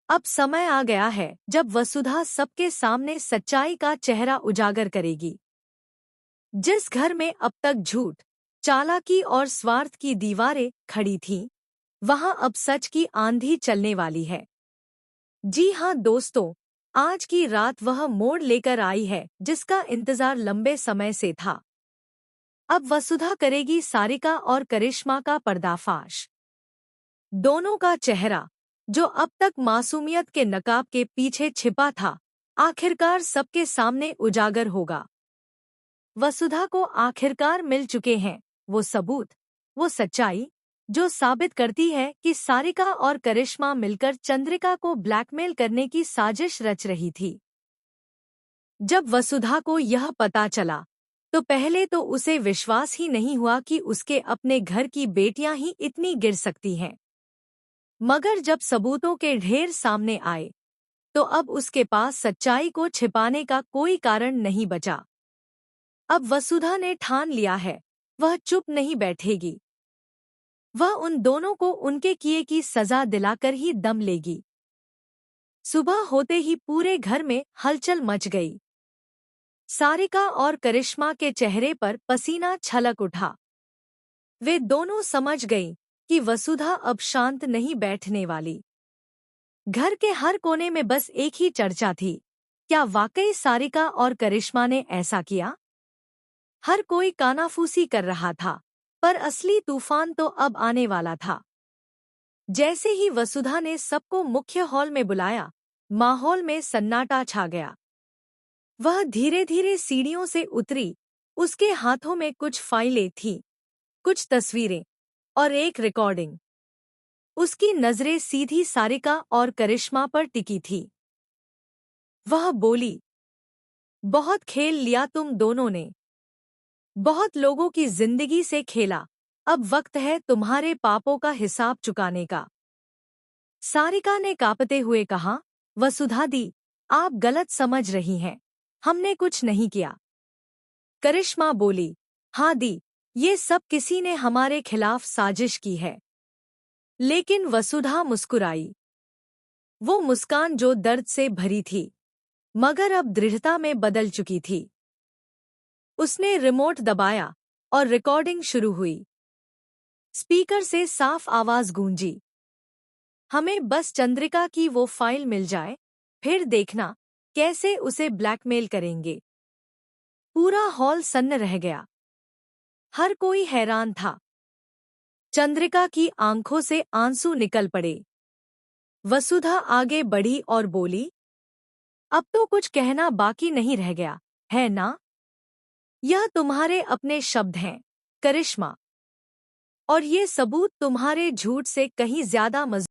अब समय आ गया है जब वसुधा सबके सामने सच्चाई का चेहरा उजागर करेगी। जिस घर में अब तक झूठ, चालाकी और स्वार्थ की दीवारें खड़ी थीं, वहां अब सच की आंधी चलने वाली है। जी हाँ दोस्तों, आज की रात वह मोड़ लेकर आई है जिसका इंतजार लंबे समय से था। अब वसुधा करेगी सारिका और करिश्मा का पर्दाफाश। दोनों का चेहरा, जो अब तक मासूमियत के नकाब के पीछे छिपा था, आखिरकार सबके सामने उजागर होगा। वसुधा को आखिरकार मिल चुके हैं वो सबूत, वो सच्चाई, जो साबित करती है कि सारिका और करिश्मा मिलकर चंद्रिका को ब्लैकमेल करने की साजिश रच रही थी। जब वसुधा को यह पता चला, तो पहले तो उसे विश्वास ही नहीं हुआ कि उसके अपने घर की बेटियां ही इतनी गिर सकती हैं। मगर जब सबूतों के ढेर सामने आए, तो अब उसके पास सच्चाई को छिपाने का कोई कारण नहीं बचा। अब वसुधा ने ठान लिया है, वह चुप नहीं बैठेगी। वह उन दोनों को उनके किए की सजा दिलाकर ही दम लेगी। सुबह होते ही पूरे घर में हलचल मच गई। सारिका और करिश्मा के चेहरे पर पसीना छलक उठा। वे दोनों समझ गईं कि वसुधा अब शांत नहीं बैठने वाली। घर के हर कोने में बस एक ही चर्चा थी, क्या वाकई सारिका और करिश्मा ने ऐसा किया? हर कोई कानाफूसी कर रहा था, पर असली तूफान तो अब आने वाला था। जैसे ही वसुधा ने सबको मुख्य हॉल में बुलाया, माहौल में सन्नाटा छा गया। वह धीरे धीरे सीढ़ियों से उतरी, उसके हाथों में कुछ फाइलें थीं, कुछ तस्वीरें और एक रिकॉर्डिंग। उसकी नजरें सीधी सारिका और करिश्मा पर टिकी थी। वह बोली, बहुत खेल लिया तुम दोनों ने, बहुत लोगों की जिंदगी से खेला, अब वक्त है तुम्हारे पापों का हिसाब चुकाने का। सारिका ने कांपते हुए कहा, वसुधा दी, आप गलत समझ रही हैं, हमने कुछ नहीं किया। करिश्मा बोली, हाँ दी, ये सब किसी ने हमारे खिलाफ साजिश की है। लेकिन वसुधा मुस्कुराई, वो मुस्कान जो दर्द से भरी थी, मगर अब दृढ़ता में बदल चुकी थी। उसने रिमोट दबाया और रिकॉर्डिंग शुरू हुई। स्पीकर से साफ आवाज गूंजी, हमें बस चंद्रिका की वो फाइल मिल जाए, फिर देखना कैसे उसे ब्लैकमेल करेंगे। पूरा हॉल सन्न रह गया। हर कोई हैरान था। चंद्रिका की आंखों से आंसू निकल पड़े। वसुधा आगे बढ़ी और बोली, अब तो कुछ कहना बाकी नहीं रह गया, है ना? यह तुम्हारे अपने शब्द हैं, करिश्मा, और ये सबूत तुम्हारे झूठ से कहीं ज्यादा मजबूत